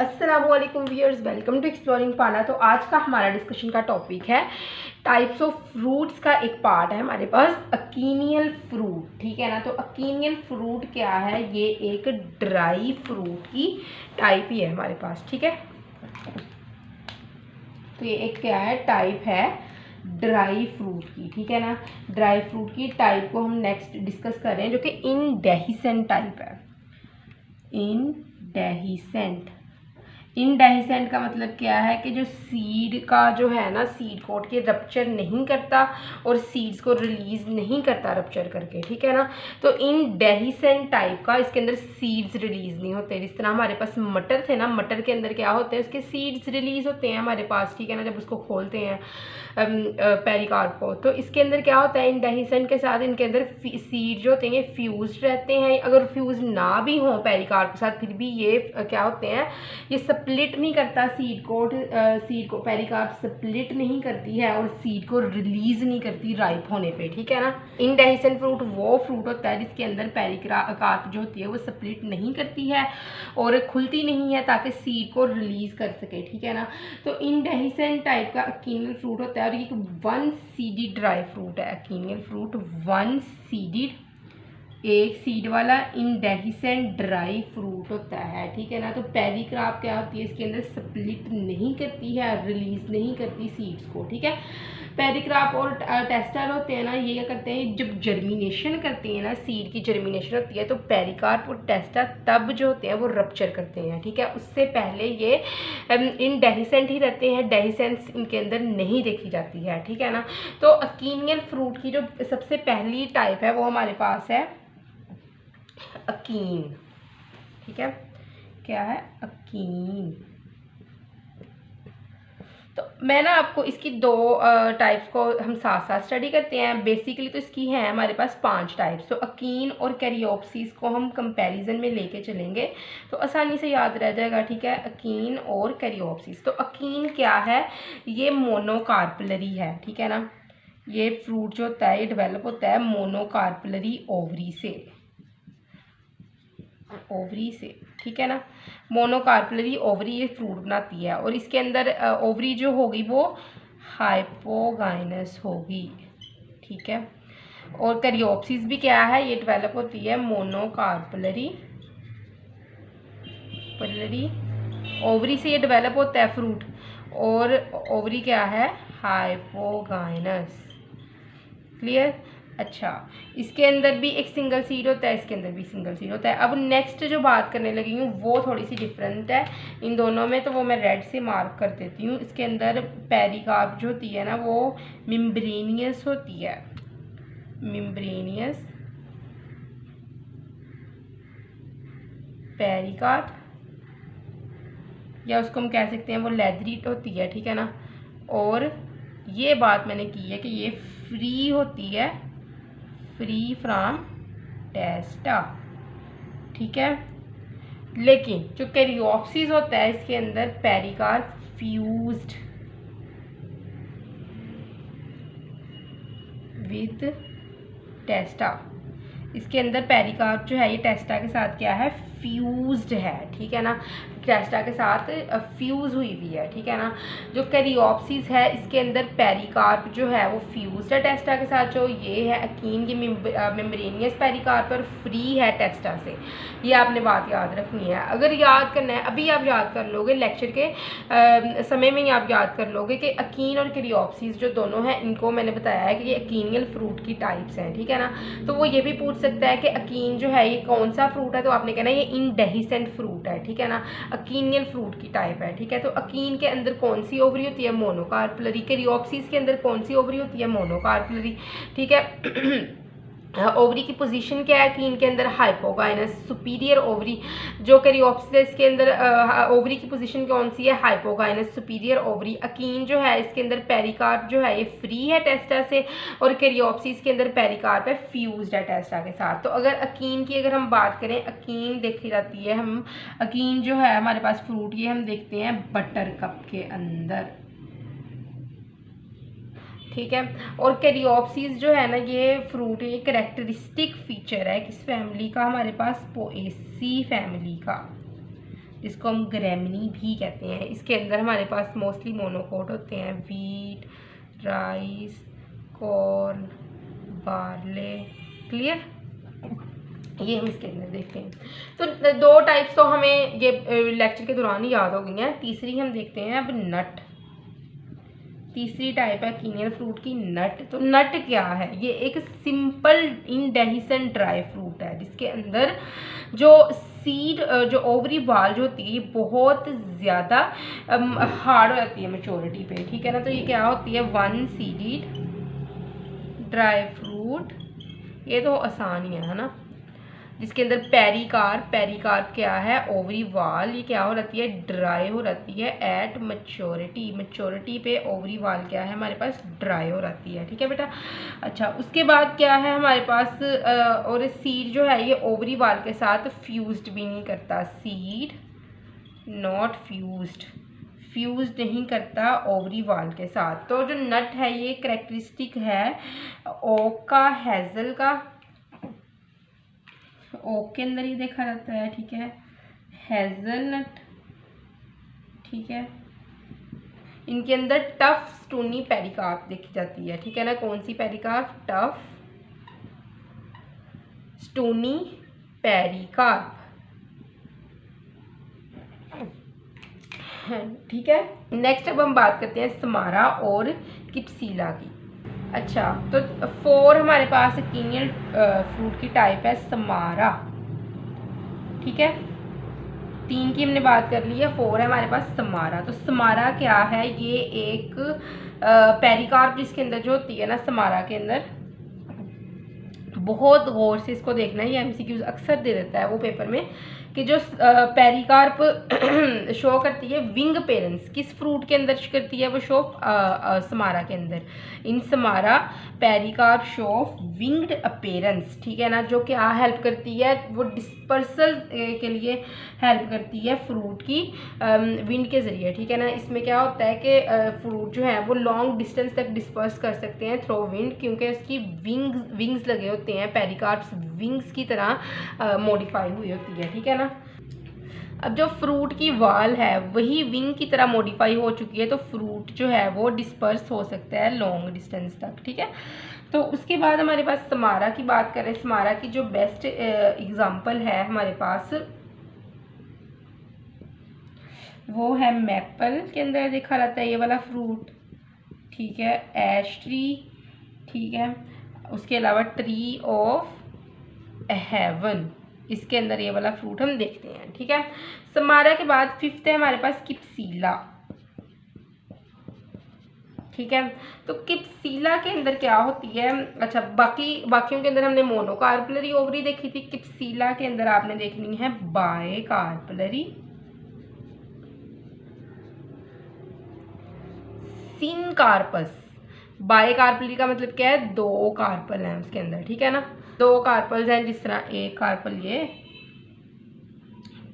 अस्सलामुअलैकुम viewers, welcome to exploring पाना। तो आज का हमारा डिस्कशन का टॉपिक है टाइप्स ऑफ फ्रूट्स का एक पार्ट है हमारे पास अकीनियल फ्रूट। ठीक है ना। तो अकीनियल फ्रूट क्या है? ये एक ड्राई फ्रूट की टाइप ही है हमारे पास। ठीक है। तो ये एक क्या है? टाइप है ड्राई फ्रूट की। ठीक है ना। ड्राई फ्रूट की टाइप को हम नेक्स्ट डिस्कस कर रहे हैं, जो कि इनडेहिसेंट टाइप है। इनडेहिसेंट का मतलब क्या है कि जो सीड का जो है ना, सीड कोट के रप्चर नहीं करता और सीड्स को रिलीज नहीं करता रप्चर करके। ठीक है ना। तो इनडेहिसेंट टाइप का, इसके अंदर सीड्स रिलीज नहीं होते। जिस तरह हमारे पास मटर थे ना, मटर के अंदर क्या होते हैं? उसके सीड्स रिलीज होते हैं हमारे पास। ठीक है ना। जब उसको खोलते हैं पेरिकार्प को, तो इसके अंदर क्या होता है? इनडेहिसेंट के साथ इनके अंदर सीड जो होते हैं ये फ्यूज रहते हैं। अगर फ्यूज ना भी हो पेरिकार्प के साथ, फिर भी ये क्या होते हैं? ये स्प्लिट नहीं करता सीड को पेरिकार्प स्प्लिट नहीं करती है और सीड को रिलीज नहीं करती राइप होने पे। ठीक है ना। इनडेहिसेंट फ्रूट वो फ्रूट होता है जिसके अंदर पेरिकार्प जो होती है वो स्प्लिट नहीं करती है और खुलती नहीं है ताकि सीड को रिलीज कर सके। ठीक है ना। तो इनडेहिसेंट टाइप का अकीनियल फ्रूट होता है और ये वन सीडेड ड्राई फ्रूट है। अकीनियल फ्रूट वन सीडेड, एक सीड वाला इनडेहिसेंट ड्राई फ्रूट होता है। ठीक है ना। तो पेरिकार्प क्या होती है? इसके अंदर स्प्लिट नहीं करती है, रिलीज नहीं करती सीड्स को। ठीक है। पेरिकार्प और टेस्टर होते हैं ना, ये क्या करते हैं? जब जर्मिनेशन करती है ना, सीड की जर्मिनेशन होती है, तो पेरिकार्प और टेस्टर तब जो होते हैं वो रप्चर करते हैं। ठीक है। उससे पहले ये इनडेहिसेंट ही रहते हैं, डेहिसेंस इनके अंदर नहीं देखी जाती है। ठीक है ना। तो अकीनियल फ्रूट की जो सबसे पहली टाइप है वो हमारे पास है अकीन। ठीक है। क्या है? अकीन। तो मैं ना आपको इसकी दो टाइप्स को हम साथ साथ स्टडी करते हैं। बेसिकली तो इसकी है हमारे पास 5 टाइप्स। तो अकीन और कैरियोप्सिस को हम कंपैरिजन में लेके चलेंगे तो आसानी से याद रह जाएगा। ठीक है। अकीन और कैरियोप्सिस। तो अकीन क्या है? ये मोनोकार्पलरी है। ठीक है ना। ये फ्रूट जो होता है ये डेवलप होता है मोनोकार्पलरी ओवरी से। ठीक है ना। मोनोकार्पलरी ओवरी ये फ्रूट बनाती है और इसके अंदर ओवरी जो होगी वो हाइपोगाइनस होगी। ठीक है। और कैरियोप्सिस भी क्या है? ये डेवलप होती है मोनोकार्पलरी ओवरी से, ये डेवलप होता है फ्रूट। और ओवरी क्या है? हाइपोगाइनस। क्लियर? अच्छा, इसके अंदर भी एक सिंगल सीड होता है, इसके अंदर भी सिंगल सीड होता है। अब नेक्स्ट जो बात करने लगी हूँ वो थोड़ी सी डिफरेंट है इन दोनों में, तो वो मैं रेड से मार्क कर देती हूँ। इसके अंदर पेरिकार्प जो होती है ना वो मेम्ब्रेनियस होती है। मेम्ब्रेनियस पेरिकार्प, या उसको हम कह सकते हैं वो लेदरी होती है। ठीक है ना। और ये बात मैंने की है कि ये फ्री होती है, फ्री फ्रॉम टेस्टा। ठीक है। लेकिन जो कैरियोप्सिस होता है इसके अंदर पेरिकार्प फ्यूज्ड विद टेस्टा। इसके अंदर पेरिकार्प जो है ये टेस्टा के साथ क्या है? फ्यूज्ड है। ठीक है ना। टेस्टा के साथ फ्यूज हुई हुई है। ठीक है ना। जो कैरियोप्सिस है इसके अंदर पेरिकार्प जो है वो फ्यूज्ड है टेस्टा के साथ। जो ये है अकीन, ये मेम्ब्रेनियस पेरिकार्प और फ्री है टेस्टा से। ये आपने बात याद रखनी है। अगर याद करना है अभी आप याद कर लोगे, लेक्चर के समय में ही आप याद कर लोगे कि अकीन और कैरियोप्सिस जो दोनों हैं इनको मैंने बताया है कि ये अकीनियल फ्रूट की टाइप्स हैं। ठीक है ना। तो वो ये भी पूछ सकता है कि अकीन जो है ये कौन सा फ्रूट है, तो आपने कहना ये इनडेहिसेंट फ्रूट है। ठीक है ना। अकीनियल फ्रूट की टाइप है। ठीक है। तो अकीन के अंदर कौन सी ओवरी होती है? मोनोकार्पलरी। कैरियोप्सिस के अंदर कौन सी ओवरी होती है? मोनोकार्पलरी। ठीक है। ओवरी की पोजीशन क्या है अकीन के अंदर? Hypogynous, superior ovary. जो कैरियोप्सिस के अंदर ओवरी की पोजीशन कौन सी है? Hypogynous, superior ovary. अकीन जो है इसके अंदर पेरिकार्प जो है ये फ्री है टेस्टा से और कैरियोप्सिस के अंदर पेरिकार्प है फ्यूज्ड है टेस्टा के साथ। तो अगर अकीन की अगर हम बात करें, अकीन देखी जाती है हम, अकीन जो है हमारे पास फ्रूट ये हम देखते हैं बटर कप के अंदर। ठीक है। और कैरियोप्सिस जो है ना ये फ्रूट, ये करेक्टरिस्टिक फीचर है किस फैमिली का? हमारे पास पोएसी फैमिली का। जिसको हम ग्रेमिनी भी कहते हैं। इसके अंदर हमारे पास मोस्टली मोनोकोट होते हैं, wheat, rice, corn, barley. Clear, ये हम इसके अंदर देखते हैं। तो 2 टाइप्स तो हमें ये लेक्चर के दौरान ही याद हो गई हैं। तीसरी हम देखते हैं अब नट। तीसरी टाइप है कीनियल फ्रूट की नट। तो नट क्या है? ये एक सिंपल इंडेहिसेंट ड्राई फ्रूट है जिसके अंदर जो सीड जो ओवरी बाल जो होती है ये बहुत ज़्यादा हार्ड हो जाती है मैच्योरिटी पे, ठीक है ना। तो ये क्या होती है? 1 सीडेड ड्राई फ्रूट। ये तो आसान ही है ना। जिसके अंदर पेरिकार्प क्या है? ओवरी वाल। ये क्या हो जाती है? ड्राई हो जाती है एट मैच्योरिटी पे ओवरी वाल क्या है हमारे पास? ड्राई हो जाती है, ठीक है बेटा। अच्छा, उसके बाद क्या है हमारे पास? और सीड जो है ये ओवरी वाल के साथ फ्यूज्ड भी नहीं करता। सीड नॉट फ्यूज्ड नहीं करता ओवरी वाल के साथ। तो जो नट है ये करेक्टरिस्टिक है ओक का, हेजल का। ओक के अंदर ही देखा जाता है, ठीक है। हेजलनट, ठीक है। इनके अंदर टफ स्टोनी पेरिकार्प देखी जाती है, ठीक है ना। कौन सी पेरिकार्प? टफ स्टोनी पेरिकार्प, ठीक है। नेक्स्ट अब हम बात करते हैं समारा और किप्सीला की। अच्छा, तो 4 हमारे पास कीनियल फ्रूट की टाइप है समारा, ठीक है। 3 की हमने बात कर ली है, 4 है हमारे पास समारा। तो समारा क्या है? ये एक पेरिकार्प जिसके अंदर जो होती है ना समारा के अंदर, बहुत गौर से इसको देखना है, ये एमसीक्यूज अक्सर दे देता है वो पेपर में कि जो पेरिकार्प शो करती है विंग पेरेंट्स किस फ्रूट के अंदर करती है? वो शो समारा के अंदर। In samara pericarp show winged appearance, ठीक है ना। जो क्या हेल्प करती है? वो डिस्पर्सल के लिए हेल्प करती है फ्रूट की विंड के ज़रिए, ठीक है ना। इसमें क्या होता है कि फ्रूट जो है वो लॉन्ग डिस्टेंस तक डिस्पर्स कर सकते हैं थ्रू विंड, क्योंकि उसकी विंग्स लगे होते हैं। पेरिकार्प्स विंग्स की तरह मॉडिफाई हुई होती है, ठीक है ना। अब जो फ्रूट की वाल है वही विंग की तरह मॉडिफाई हो चुकी है, तो फ्रूट जो है वो डिस्पर्स हो सकता है लॉन्ग डिस्टेंस तक, ठीक है। तो उसके बाद हमारे पास समारा की बात करें। समारा की जो बेस्ट एग्जांपल है हमारे पास वो है मैपल के अंदर देखा जाता है ये वाला फ्रूट, ठीक है। एश ट्री, ठीक है। उसके अलावा ट्री ऑफ हेवन, इसके अंदर ये वाला फ्रूट हम देखते हैं, ठीक है। समारा के बाद 5th है हमारे पास किप्सीला, ठीक है। तो किप्सीला के अंदर क्या होती है? अच्छा, बाकियों के अंदर हमने मोनोकार्पलरी ओवरी देखी थी, किप्सीला के अंदर आपने देखनी है बायकार्पलरी सिनकार्पस। बायकार्पलरी का मतलब क्या है? 2 कार्पल हैं उसके अंदर, ठीक है ना। 2 कार्पल्स हैं, जिस तरह एक कार्पल ये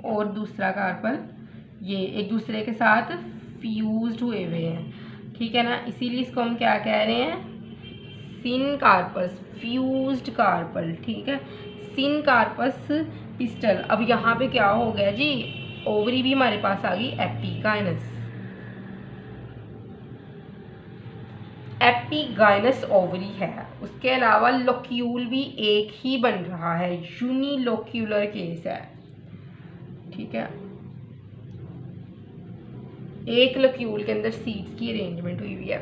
और दूसरा कार्पल ये एक दूसरे के साथ फ्यूज्ड हुए हैं, ठीक है ना। इसीलिए इसको हम क्या कह रहे हैं? सिनकार्पस, फ्यूज्ड कार्पल, ठीक है। Syncarpous pistol. अब यहाँ पे क्या हो गया जी? ओवरी भी हमारे पास आ गई, एपिगाइनस। एपिगाइनस ओवरी है। उसके अलावा लोक्यूल भी एक ही बन रहा है, यूनिलोक्यूलर केस है, ठीक है। एक लोक्यूल के अंदर सीड्स की अरेंजमेंट हुई हुई है।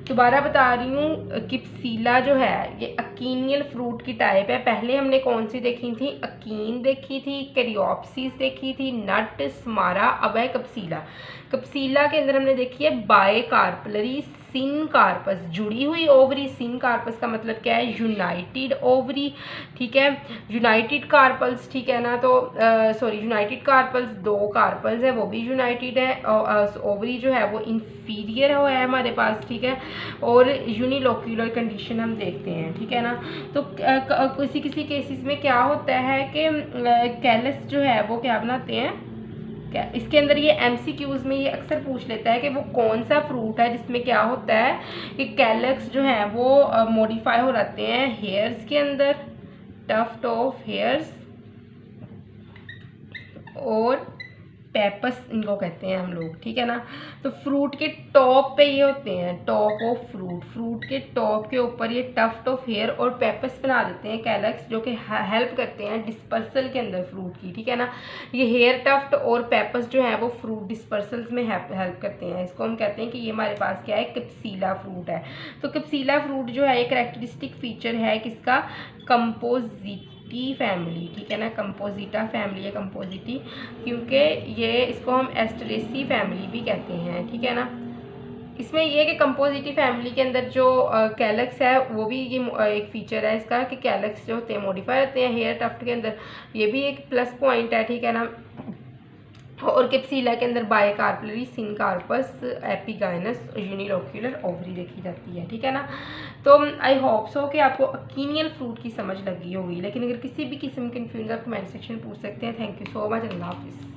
दोबारा बता रही हूँ, किप्सीला जो है ये अकीनियल फ्रूट की टाइप है। पहले हमने कौन सी देखी थी? अकीन देखी थी, कैरियोप्सिस देखी थी, नट, समारा। अब है कप्सीला। कप्सीला के अंदर हमने देखी है बायकार्पलरी सिनकार्पस, जुड़ी हुई ओवरी। सिनकार्पस का मतलब क्या है? यूनाइटेड ओवरी, ठीक है। यूनाइटेड कार्पल्स, ठीक है ना। तो सॉरी, यूनाइटेड कार्पल्स 2 कार्पल्स है, वो भी यूनाइटेड है। ओवरी जो है वो इंफीरियर है हमारे पास, ठीक है। और यूनिलोक्यूलर कंडीशन हम देखते हैं, ठीक है ना। तो किसी किसी केसेस में क्या होता है कि कैलस जो है वो क्या बनाते हैं? इसके अंदर ये एमसीक्यूज में ये अक्सर पूछ लेता है कि वो कौन सा फ्रूट है जिसमें क्या होता है कि कैलक्स जो है वो मॉडिफाई हो जाते हैं हेयर्स के अंदर, टफ्ट ऑफ हेयर्स और पेपस इनको कहते हैं हम लोग, ठीक है ना। तो फ्रूट के टॉप पे ये होते हैं, टॉप ऑफ फ्रूट, फ्रूट के टॉप के ऊपर ये टफ्ट ऑफ हेयर और पेपस बना देते हैं कैलक्स, जो कि हेल्प करते हैं डिस्पर्सल के अंदर फ्रूट की, ठीक है ना। ये हेयर टफ्ट और पेपस जो है वो फ्रूट डिस्पर्सल्स में हेल्प करते हैं। इसको हम कहते हैं कि ये हमारे पास क्या है, कैप्सिला फ्रूट है। तो कैप्सिला फ्रूट जो है एक कैरेक्टरिस्टिक फीचर है किसका, कंपोजिटी फैमिली, ठीक है ना, कंपोजिटा फैमिली है, कंपोजिटी, क्योंकि ये इसको हम एस्टरेसी फैमिली भी कहते हैं, ठीक है ना। इसमें ये कि कंपोजिटी फैमिली के अंदर जो कैलक्स है वो भी ये एक फीचर है इसका कि कैलक्स जो होते हैं मॉडिफाई होते हैं हेयर टफ्ट के अंदर, ये भी एक प्लस पॉइंट है, ठीक है ना। और कैप्सिला के अंदर बायकार्पलरी, सिनकार्पस, एपिगाइनस, यूनिलोक्यूलर ओवरी देखी जाती है, ठीक है ना। तो आई होप सो कि आपको अकीनियल फ्रूट की समझ लगी होगी, लेकिन अगर किसी भी किस्म के कन्फ्यूजन आप कमेंट सेक्शन में पूछ सकते हैं। थैंक यू सो मच, अल्लाह हाफिज़।